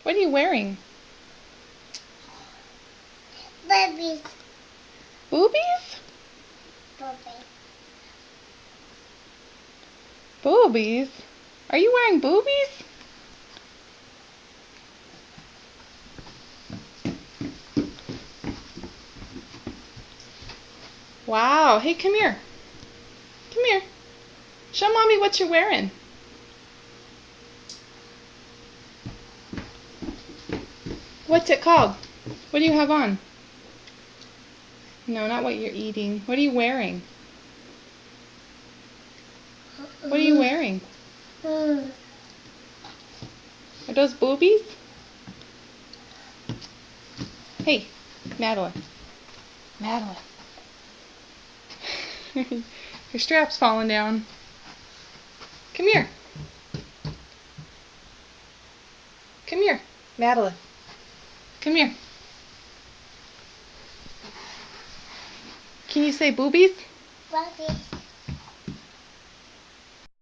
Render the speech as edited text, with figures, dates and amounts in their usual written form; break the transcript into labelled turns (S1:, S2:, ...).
S1: What are you wearing?
S2: Boobies.
S1: Boobies?
S2: Boobies.
S1: Boobies? Are you wearing boobies? Wow. Hey, come here. Come here. Show Mommy what you're wearing. What's it called? What do you have on? No, not what you're eating. What are you wearing? What are you wearing? Are those boobies? Hey, Madeline. Madeline. Your strap's falling down. Come here. Come here, Madeline. Come here. Can you say boobies?
S2: Boobies.